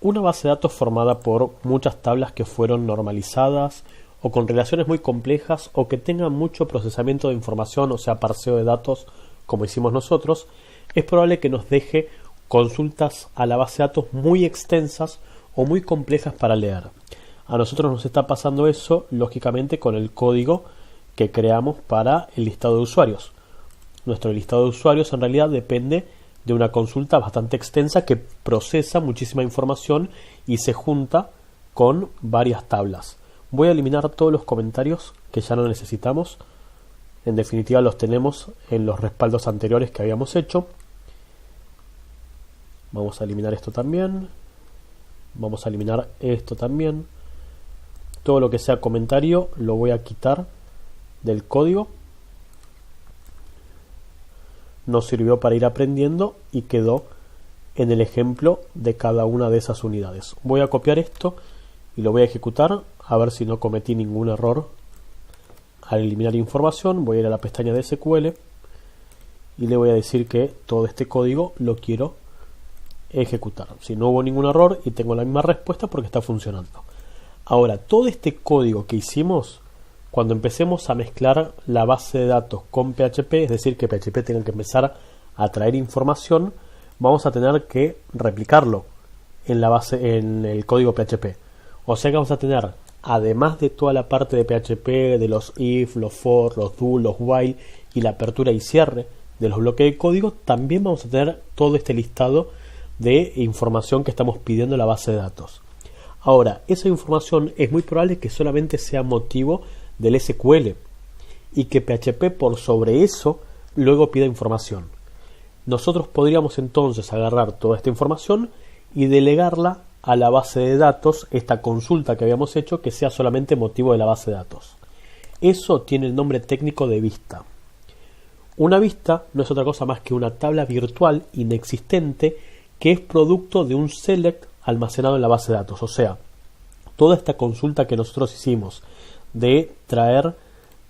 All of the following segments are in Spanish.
Una base de datos formada por muchas tablas que fueron normalizadas o con relaciones muy complejas o que tengan mucho procesamiento de información, o sea, parseo de datos como hicimos nosotros, es probable que nos deje consultas a la base de datos muy extensas o muy complejas para leer. A nosotros nos está pasando eso, lógicamente, con el código que creamos para el listado de usuarios. Nuestro listado de usuarios en realidad depende de una consulta bastante extensa que procesa muchísima información y se junta con varias tablas. Voy a eliminar todos los comentarios que ya no necesitamos. En definitiva los tenemos en los respaldos anteriores que habíamos hecho. Vamos a eliminar esto también. Vamos a eliminar esto también. Todo lo que sea comentario lo voy a quitar del código. Nos sirvió para ir aprendiendo y quedó en el ejemplo de cada una de esas unidades. Voy a copiar esto y lo voy a ejecutar a ver si no cometí ningún error al eliminar información. Voy a ir a la pestaña de SQL y le voy a decir que todo este código lo quiero ejecutar. Si no hubo ningún error y tengo la misma respuesta porque está funcionando. Ahora, todo este código que hicimos, cuando empecemos a mezclar la base de datos con PHP, es decir, que PHP tenga que empezar a traer información, vamos a tener que replicarlo en el código PHP. O sea que vamos a tener, además de toda la parte de PHP, de los if, los for, los do, los while y la apertura y cierre de los bloques de código, también vamos a tener todo este listado de información que estamos pidiendo en la base de datos. Ahora, esa información es muy probable que solamente sea motivo del SQL y que PHP por sobre eso luego pida información. Nosotros podríamos entonces agarrar toda esta información y delegarla a la base de datos, esta consulta que habíamos hecho, que sea solamente motivo de la base de datos. Eso tiene el nombre técnico de vista. Una vista no es otra cosa más que una tabla virtual inexistente que es producto de un select almacenado en la base de datos. O sea, toda esta consulta que nosotros hicimos de traer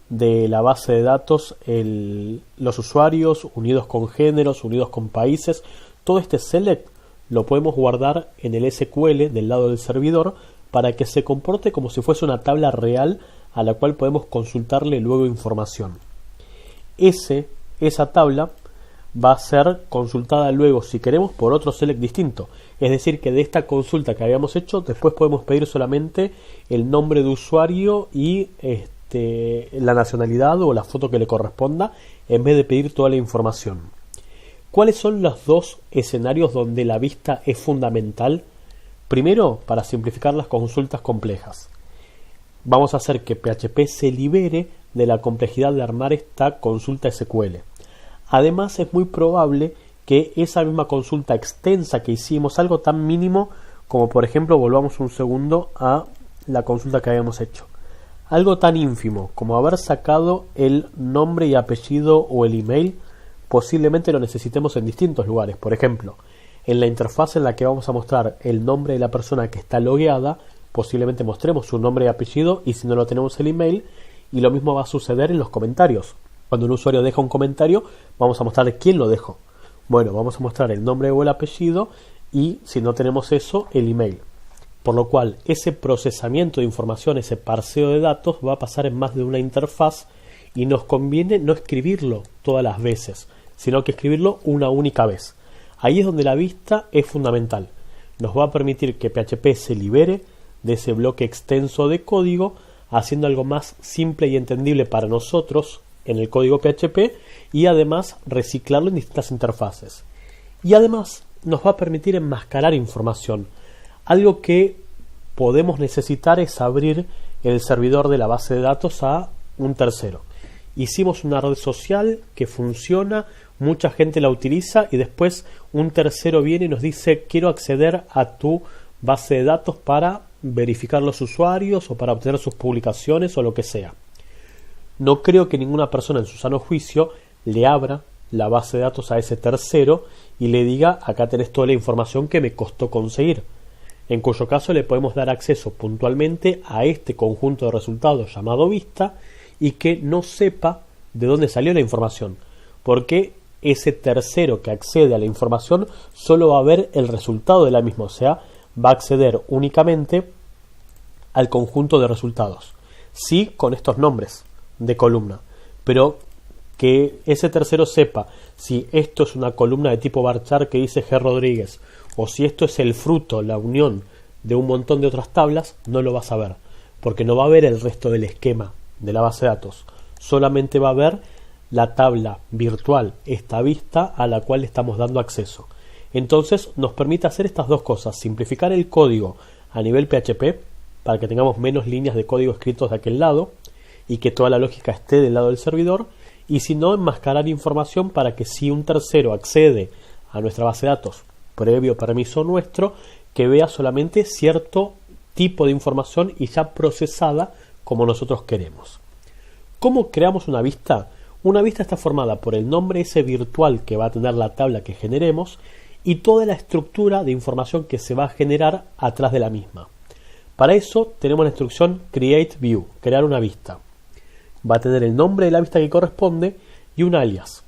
de la base de datos los usuarios unidos con géneros, unidos con países, todo este select lo podemos guardar en el SQL del lado del servidor para que se comporte como si fuese una tabla real a la cual podemos consultarle luego información. Esa tabla va a ser consultada luego, si queremos, por otro select distinto. Es decir, que de esta consulta que habíamos hecho, después podemos pedir solamente el nombre de usuario y la nacionalidad o la foto que le corresponda, en vez de pedir toda la información. ¿Cuáles son los dos escenarios donde la vista es fundamental? Primero, para simplificar las consultas complejas. Vamos a hacer que PHP se libere de la complejidad de armar esta consulta SQL. Además, es muy probable que esa misma consulta extensa que hicimos, algo tan mínimo como, por ejemplo, volvamos un segundo a la consulta que habíamos hecho. Algo tan ínfimo como haber sacado el nombre y apellido o el email, posiblemente lo necesitemos en distintos lugares. Por ejemplo, en la interfaz en la que vamos a mostrar el nombre de la persona que está logueada, posiblemente mostremos su nombre y apellido, y si no lo tenemos, el email. Y lo mismo va a suceder en los comentarios. Cuando un usuario deja un comentario, vamos a mostrar quién lo dejó. Bueno, vamos a mostrar el nombre o el apellido y, si no tenemos eso, el email. Por lo cual, ese procesamiento de información, ese parseo de datos, va a pasar en más de una interfaz y nos conviene no escribirlo todas las veces, sino que escribirlo una única vez. Ahí es donde la vista es fundamental. Nos va a permitir que PHP se libere de ese bloque extenso de código, haciendo algo más simple y entendible para nosotros en el código PHP y además reciclarlo en distintas interfaces. Y además nos va a permitir enmascarar información. Algo que podemos necesitar es abrir el servidor de la base de datos a un tercero. Hicimos una red social que funciona, mucha gente la utiliza y después un tercero viene y nos dice: quiero acceder a tu base de datos para verificar los usuarios o para obtener sus publicaciones o lo que sea. No creo que ninguna persona en su sano juicio le abra la base de datos a ese tercero y le diga: acá tenés toda la información que me costó conseguir. En cuyo caso le podemos dar acceso puntualmente a este conjunto de resultados llamado vista y que no sepa de dónde salió la información, porque ese tercero que accede a la información solo va a ver el resultado de la misma, o sea, va a acceder únicamente al conjunto de resultados. Sí, con estos nombres de columna, pero que ese tercero sepa si esto es una columna de tipo varchar que dice G. Rodríguez o si esto es el fruto, la unión de un montón de otras tablas, no lo va a saber, porque no va a ver el resto del esquema de la base de datos, solamente va a ver la tabla virtual, esta vista a la cual le estamos dando acceso. Entonces nos permite hacer estas dos cosas: simplificar el código a nivel PHP para que tengamos menos líneas de código escritos de aquel lado y que toda la lógica esté del lado del servidor, y si no, enmascarar información para que si un tercero accede a nuestra base de datos previo permiso nuestro, que vea solamente cierto tipo de información y ya procesada como nosotros queremos. ¿Cómo creamos una vista? Una vista está formada por el nombre ese virtual que va a tener la tabla que generemos y toda la estructura de información que se va a generar atrás de la misma. Para eso tenemos la instrucción create view, crear una vista. Va a tener el nombre de la vista que corresponde y un alias.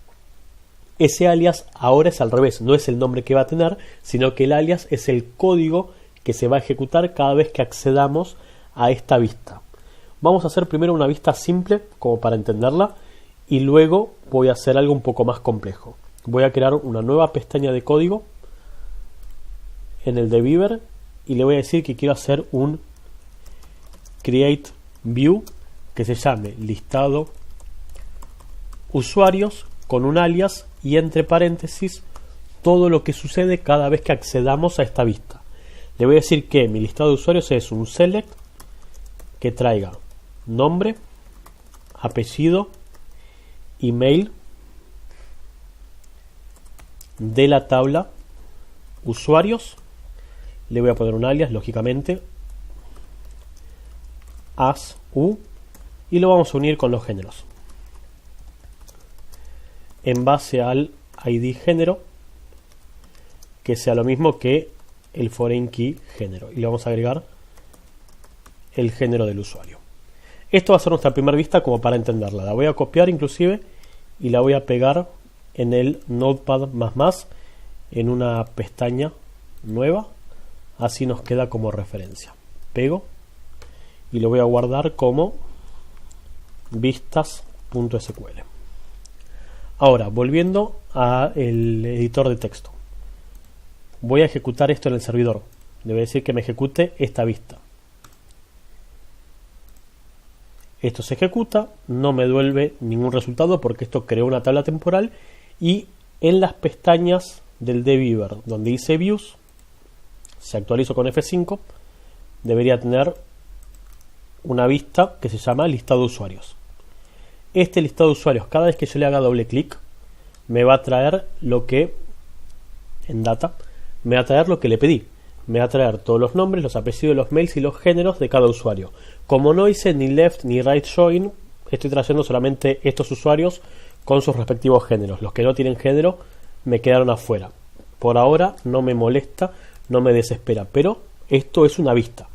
Ese alias ahora es al revés, no es el nombre que va a tener, sino que el alias es el código que se va a ejecutar cada vez que accedamos a esta vista. Vamos a hacer primero una vista simple, como para entenderla, y luego voy a hacer algo un poco más complejo. Voy a crear una nueva pestaña de código en el de Beaver y le voy a decir que quiero hacer un create view que se llame listado usuarios con un alias y entre paréntesis todo lo que sucede cada vez que accedamos a esta vista. Le voy a decir que mi listado de usuarios es un select que traiga nombre, apellido, email de la tabla usuarios. Le voy a poner un alias, lógicamente, as u, y lo vamos a unir con los géneros en base al ID género, que sea lo mismo que el foreign key género, y le vamos a agregar el género del usuario. Esto va a ser nuestra primera vista como para entenderla. La voy a copiar inclusive y la voy a pegar en el Notepad++ en una pestaña nueva, así nos queda como referencia. Pego y lo voy a guardar como vistas.sql. Ahora, volviendo al editor de texto, voy a ejecutar esto en el servidor. Le voy a decir que me ejecute esta vista. Esto se ejecuta, no me devuelve ningún resultado porque esto creó una tabla temporal, y en las pestañas del dbeaver donde dice views, si actualizo con F5, debería tener una vista que se llama listado de usuarios. Este listado de usuarios, cada vez que yo le haga doble clic, me va a traer lo que en data, me va a traer lo que le pedí. Me va a traer todos los nombres, los apellidos, los mails y los géneros de cada usuario. Como no hice ni left ni right join, estoy trayendo solamente estos usuarios con sus respectivos géneros. Los que no tienen género me quedaron afuera. Por ahora no me molesta, no me desespera, pero esto es una vista.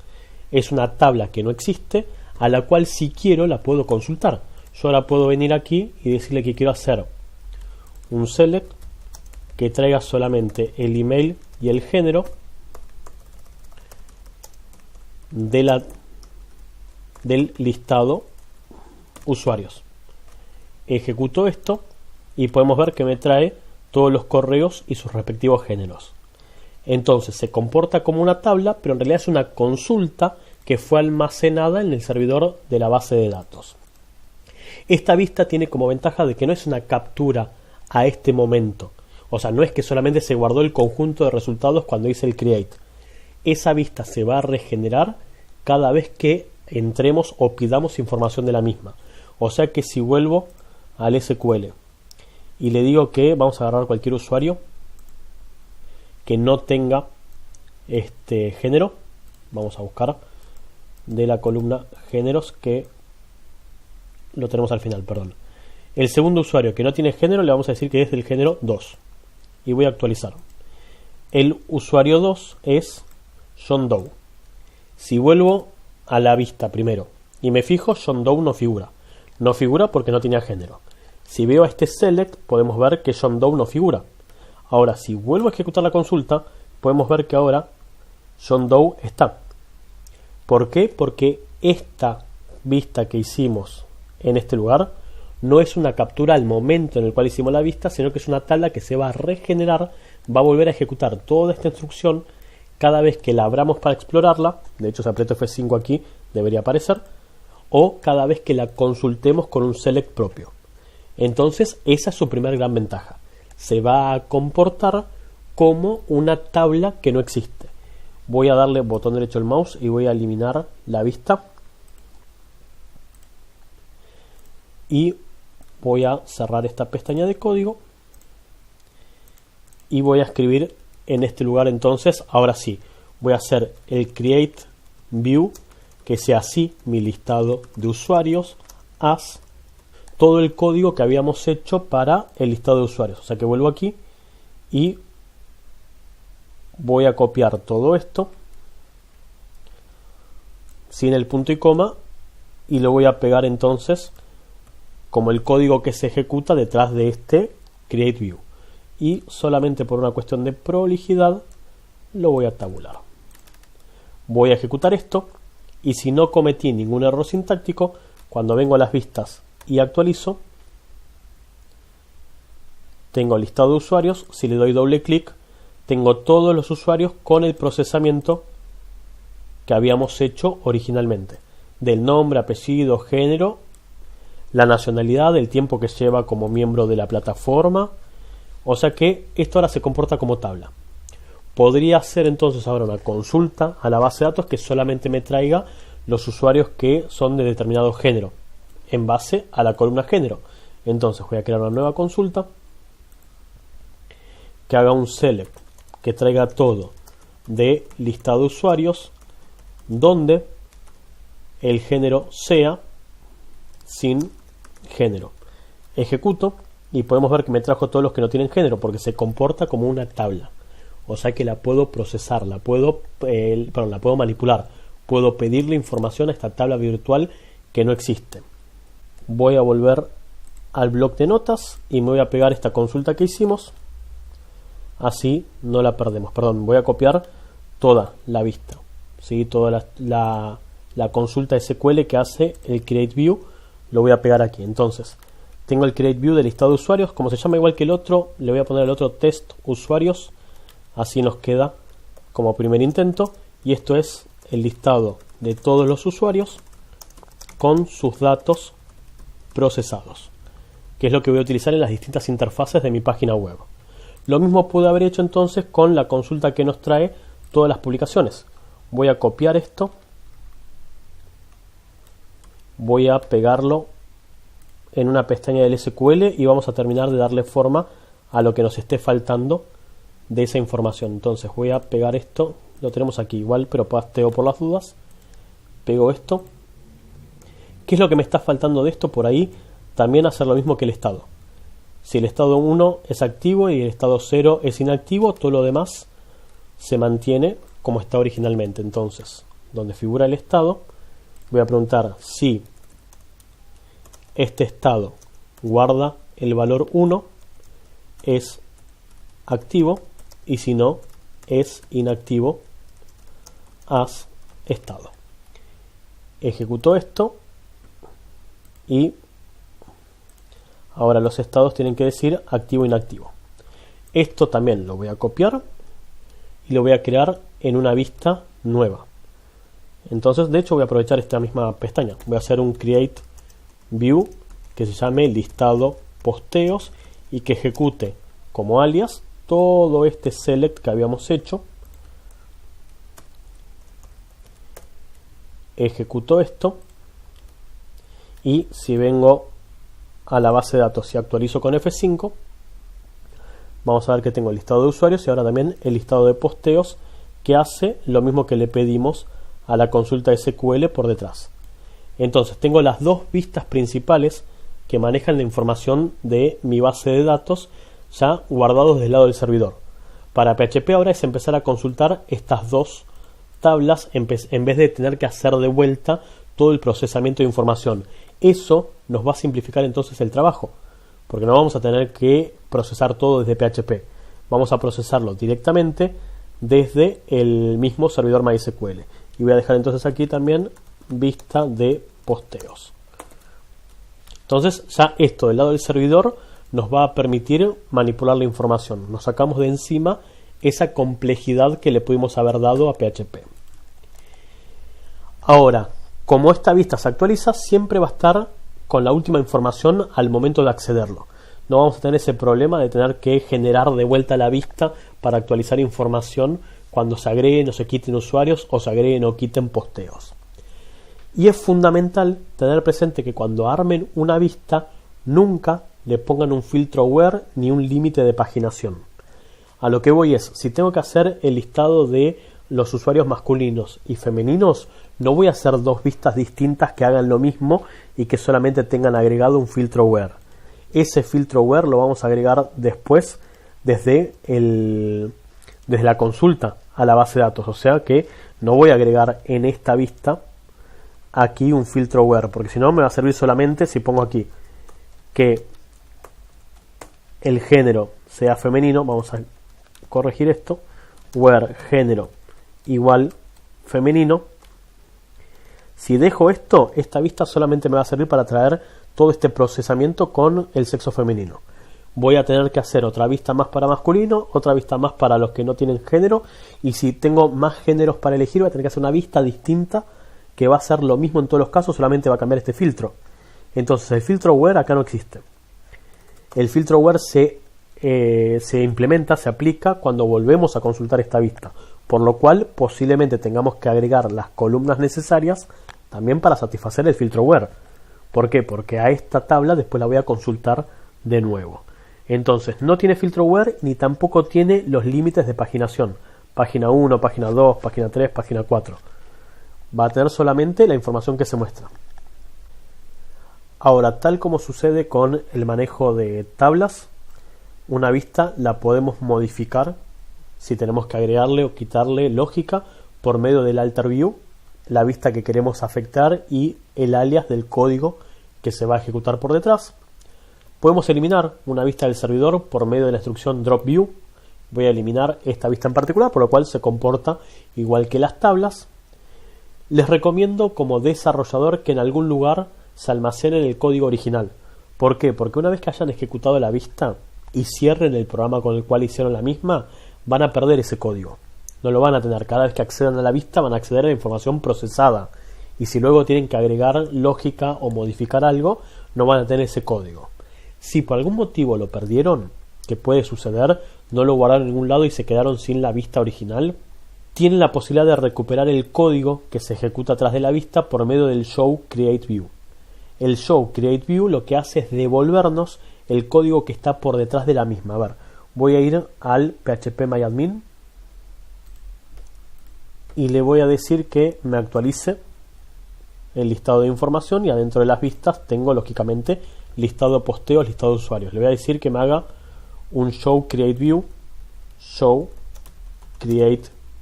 Es una tabla que no existe, a la cual si quiero la puedo consultar. Yo ahora puedo venir aquí y decirle que quiero hacer un select que traiga solamente el email y el género del listado usuarios. Ejecuto esto y podemos ver que me trae todos los correos y sus respectivos géneros. Entonces se comporta como una tabla, pero en realidad es una consulta que fue almacenada en el servidor de la base de datos. Esta vista tiene como ventaja de que no es una captura a este momento. O sea, no es que solamente se guardó el conjunto de resultados cuando hice el create. Esa vista se va a regenerar cada vez que entremos o pidamos información de la misma. O sea que si vuelvo al SQL y le digo que vamos a agarrar cualquier usuario que no tenga este género, vamos a buscar de la columna géneros, que lo tenemos al final, perdón. El segundo usuario que no tiene género le vamos a decir que es del género 2 y voy a actualizar. El usuario 2 es John Doe. Si vuelvo a la vista primero y me fijo, John Doe no figura. No figura porque no tenía género. Si veo a este select, podemos ver que John Doe no figura. Ahora, si vuelvo a ejecutar la consulta, podemos ver que ahora John Doe está. ¿Por qué? Porque esta vista que hicimos en este lugar no es una captura al momento en el cual hicimos la vista, sino que es una tabla que se va a regenerar, va a volver a ejecutar toda esta instrucción cada vez que la abramos para explorarla. De hecho, si aprieto F5 aquí debería aparecer, o cada vez que la consultemos con un select propio. Entonces esa es su primera gran ventaja, se va a comportar como una tabla que no existe. Voy a darle botón derecho al mouse y voy a eliminar la vista y voy a cerrar esta pestaña de código y voy a escribir en este lugar. Entonces ahora sí voy a hacer el create view, que sea así mi listado de usuarios, as todo el código que habíamos hecho para el listado de usuarios. O sea que vuelvo aquí y voy a copiar todo esto sin el punto y coma y lo voy a pegar entonces como el código que se ejecuta detrás de este create view, y solamente por una cuestión de prolijidad lo voy a tabular. Voy a ejecutar esto y si no cometí ningún error sintáctico, cuando vengo a las vistas y actualizo, tengo el listado de usuarios. Si le doy doble clic, tengo todos los usuarios con el procesamiento que habíamos hecho originalmente, del nombre, apellido, género, la nacionalidad, el tiempo que lleva como miembro de la plataforma. O sea que esto ahora se comporta como tabla. Podría hacer entonces ahora una consulta a la base de datos que solamente me traiga los usuarios que son de determinado género en base a la columna género. Entonces voy a crear una nueva consulta que haga un select que traiga todo de listado de usuarios donde el género sea sin género. Ejecuto y podemos ver que me trajo todos los que no tienen género porque se comporta como una tabla. O sea que la puedo procesar, la puedo manipular, puedo pedirle información a esta tabla virtual que no existe. Voy a volver al bloc de notas y me voy a pegar esta consulta que hicimos, así no la perdemos. Voy a copiar toda la vista, ¿sí? Toda la consulta SQL que hace el create view, lo voy a pegar aquí. Entonces tengo el create view del listado de usuarios, como se llama igual que el otro, le voy a poner el otro test usuarios, así nos queda como primer intento, y esto es el listado de todos los usuarios con sus datos procesados, que es lo que voy a utilizar en las distintas interfaces de mi página web. Lo mismo pude haber hecho entonces con la consulta que nos trae todas las publicaciones. Voy a copiar esto, voy a pegarlo en una pestaña del SQL y vamos a terminar de darle forma a lo que nos esté faltando de esa información. Entonces voy a pegar esto, lo tenemos aquí igual, pero pasteo por las dudas, pego esto. ¿Qué es lo que me está faltando de esto? Por ahí también hacer lo mismo que el estado. Si el estado 1 es activo y el estado 0 es inactivo, todo lo demás se mantiene como está originalmente. Entonces, donde figura el estado, voy a preguntar si este estado guarda el valor 1, es activo, y si no, es inactivo, as estado. Ejecuto esto y ahora los estados tienen que decir activo o inactivo. Esto también lo voy a copiar y lo voy a crear en una vista nueva. Entonces, de hecho, voy a aprovechar esta misma pestaña. Voy a hacer un create view que se llame listado posteos y que ejecute como alias todo este select que habíamos hecho. Ejecuto esto y si vengo a la base de datos y actualizo con F5, vamos a ver que tengo el listado de usuarios y ahora también el listado de posteos, que hace lo mismo que le pedimos a la consulta SQL por detrás. Entonces tengo las dos vistas principales que manejan la información de mi base de datos ya guardados del lado del servidor. Para PHP ahora es empezar a consultar estas dos tablas en vez de tener que hacer de vuelta todo el procesamiento de información. Eso nos va a simplificar entonces el trabajo, porque no vamos a tener que procesar todo desde PHP. Vamos a procesarlo directamente desde el mismo servidor MySQL. Y voy a dejar entonces aquí también vista de posteos. Entonces ya esto del lado del servidor nos va a permitir manipular la información. Nos sacamos de encima esa complejidad que le pudimos haber dado a PHP. Ahora, como esta vista se actualiza, siempre va a estar con la última información al momento de accederlo. No vamos a tener ese problema de tener que generar de vuelta la vista para actualizar información cuando se agreguen o se quiten usuarios o se agreguen o quiten posteos. Y es fundamental tener presente que cuando armen una vista, nunca le pongan un filtro where ni un límite de paginación. A lo que voy es, si tengo que hacer el listado de los usuarios masculinos y femeninos, no voy a hacer dos vistas distintas que hagan lo mismo y que solamente tengan agregado un filtro where. Ese filtro where lo vamos a agregar después desde la consulta a la base de datos. O sea que no voy a agregar en esta vista aquí un filtro where, porque si no me va a servir solamente si pongo aquí que el género sea femenino. Vamos a corregir esto, where género igual femenino. Si dejo esto, esta vista solamente me va a servir para traer todo este procesamiento con el sexo femenino. Voy a tener que hacer otra vista más para masculino, otra vista más para los que no tienen género, y si tengo más géneros para elegir voy a tener que hacer una vista distinta que va a ser lo mismo en todos los casos, solamente va a cambiar este filtro. Entonces el filtro where acá no existe. El filtro where se implementa, se aplica cuando volvemos a consultar esta vista, por lo cual posiblemente tengamos que agregar las columnas necesarias también para satisfacer el filtro where. ¿Por qué? Porque a esta tabla después la voy a consultar de nuevo. Entonces no tiene filtro where ni tampoco tiene los límites de paginación. Página 1, página 2, página 3, página 4. Va a tener solamente la información que se muestra. Ahora, tal como sucede con el manejo de tablas, una vista la podemos modificar si tenemos que agregarle o quitarle lógica por medio del alter view, la vista que queremos afectar y el alias del código que se va a ejecutar por detrás. Podemos eliminar una vista del servidor por medio de la instrucción drop view. Voy a eliminar esta vista en particular, por lo cual se comporta igual que las tablas. Les recomiendo como desarrollador que en algún lugar se almacenen el código original. ¿Por qué? Porque una vez que hayan ejecutado la vista y cierren el programa con el cual hicieron la misma, van a perder ese código. No lo van a tener. Cada vez que accedan a la vista van a acceder a la información procesada. Y si luego tienen que agregar lógica o modificar algo, no van a tener ese código. Si por algún motivo lo perdieron, que puede suceder, no lo guardaron en ningún lado y se quedaron sin la vista original, tienen la posibilidad de recuperar el código que se ejecuta atrás de la vista por medio del show create view. El show create view lo que hace es devolvernos el código que está por detrás de la misma. A ver, voy a ir al phpMyAdmin y le voy a decir que me actualice el listado de información, y adentro de las vistas tengo lógicamente listado de posteos, listado de usuarios. Le voy a decir que me haga un show create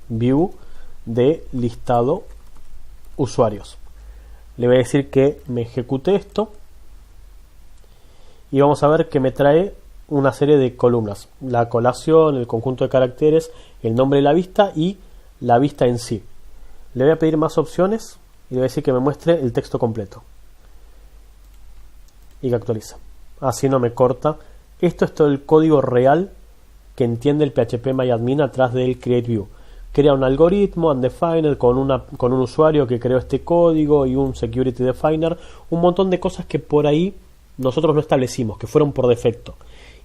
view de listado usuarios. Le voy a decir que me ejecute esto y vamos a ver que me trae una serie de columnas: la colación, el conjunto de caracteres, el nombre de la vista y la vista en sí. Le voy a pedir más opciones y le voy a decir que me muestre el texto completo y que actualice. Así no me corta. Esto es todo el código real que entiende el phpMyAdmin atrás del create view. Crea un algoritmo undefined con un usuario que creó este código y un security definer, un montón de cosas que por ahí nosotros no establecimos, que fueron por defecto.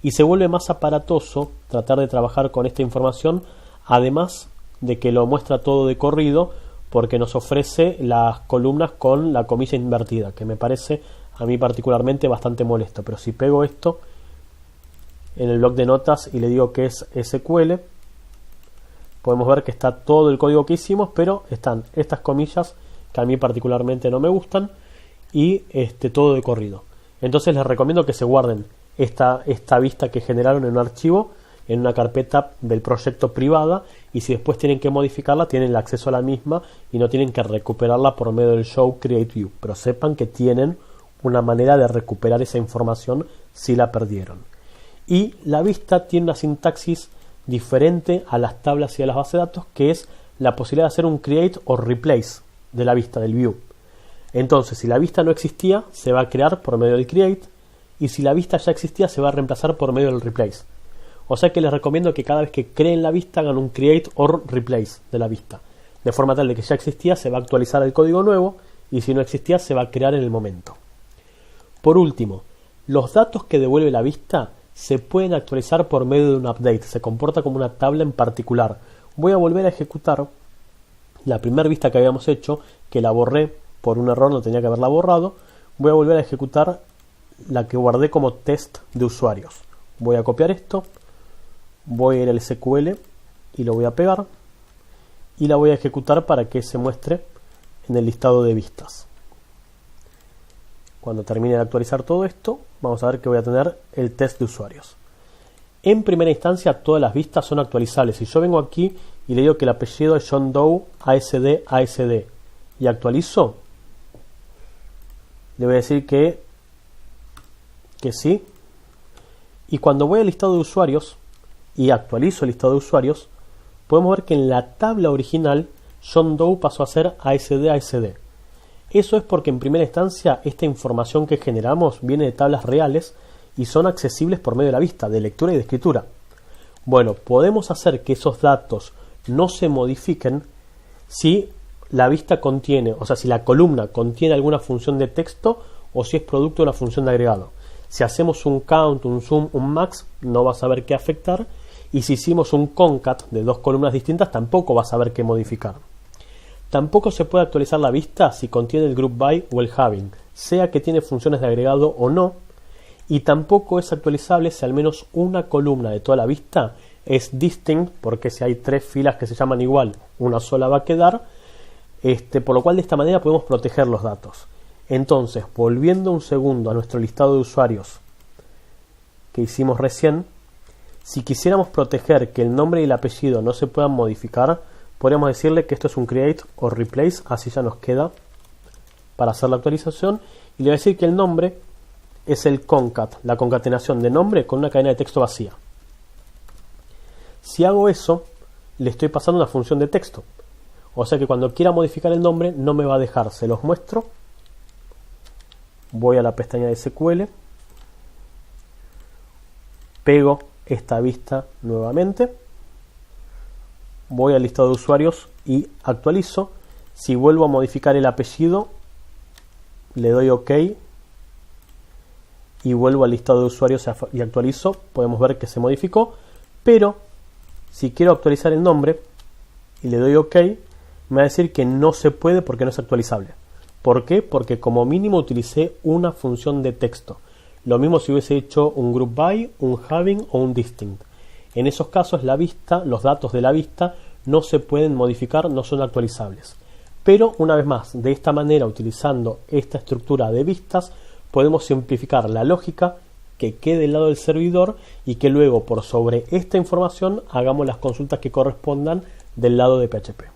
Y se vuelve más aparatoso tratar de trabajar con esta información, además de que lo muestra todo de corrido, porque nos ofrece las columnas con la comilla invertida, que me parece a mí particularmente bastante molesto. Pero si pego esto en el bloc de notas y le digo que es SQL, podemos ver que está todo el código que hicimos, pero están estas comillas que a mí particularmente no me gustan y todo de corrido. Entonces les recomiendo que se guarden esta vista que generaron en un archivo, en una carpeta del proyecto privada, y si después tienen que modificarla tienen el acceso a la misma y no tienen que recuperarla por medio del show create view, pero sepan que tienen una manera de recuperar esa información si la perdieron. Y la vista tiene una sintaxis diferente a las tablas y a las bases de datos, que es la posibilidad de hacer un create o replace de la vista, del view. Entonces, si la vista no existía, se va a crear por medio del create, y si la vista ya existía, se va a reemplazar por medio del replace. O sea que les recomiendo que cada vez que creen la vista hagan un create or replace de la vista, de forma tal de que ya existía, se va a actualizar el código nuevo, y si no existía, se va a crear en el momento. Por último, los datos que devuelve la vista se pueden actualizar por medio de un update, se comporta como una tabla en particular. Voy a volver a ejecutar la primera vista que habíamos hecho, que la borré por un error, no tenía que haberla borrado. Voy a volver a ejecutar la que guardé como test de usuarios. Voy a copiar esto, voy a ir al SQL y lo voy a pegar y la voy a ejecutar para que se muestre en el listado de vistas. Cuando termine de actualizar todo esto, vamos a ver que voy a tener el test de usuarios. En primera instancia, todas las vistas son actualizables. Si yo vengo aquí y le digo que el apellido es John Doe ASD y actualizo, le voy a decir que sí. Y cuando voy al listado de usuarios y actualizo el listado de usuarios, podemos ver que en la tabla original John Doe pasó a ser ASD. Eso es porque en primera instancia esta información que generamos viene de tablas reales y son accesibles por medio de la vista, de lectura y de escritura. Bueno, podemos hacer que esos datos no se modifiquen si la vista contiene, o sea, si la columna contiene alguna función de texto o si es producto de una función de agregado. Si hacemos un count, un zoom, un max, no vas a ver qué afectar, y si hicimos un concat de dos columnas distintas, tampoco vas a ver qué modificar. Tampoco se puede actualizar la vista si contiene el group by o el having, sea que tiene funciones de agregado o no, y tampoco es actualizable si al menos una columna de toda la vista es distinct, porque si hay tres filas que se llaman igual, una sola va a quedar, por lo cual de esta manera podemos proteger los datos. Entonces, volviendo un segundo a nuestro listado de usuarios que hicimos recién, si quisiéramos proteger que el nombre y el apellido no se puedan modificar, podríamos decirle que esto es un create o replace, así ya nos queda para hacer la actualización, y le voy a decir que el nombre es el concat, la concatenación de nombre con una cadena de texto vacía. Si hago eso, le estoy pasando una función de texto, o sea que cuando quiera modificar el nombre no me va a dejar. Se los muestro. Voy a la pestaña de SQL, pego esta vista nuevamente, voy al listado de usuarios y actualizo. Si vuelvo a modificar el apellido, le doy OK y vuelvo al listado de usuarios y actualizo. Podemos ver que se modificó, pero si quiero actualizar el nombre y le doy OK, me va a decir que no se puede porque no es actualizable. ¿Por qué? Porque como mínimo utilicé una función de texto. Lo mismo si hubiese hecho un group by, un having o un distinct. En esos casos la vista, los datos de la vista no se pueden modificar, no son actualizables. Pero una vez más, de esta manera, utilizando esta estructura de vistas, podemos simplificar la lógica que quede del lado del servidor y que luego por sobre esta información hagamos las consultas que correspondan del lado de PHP.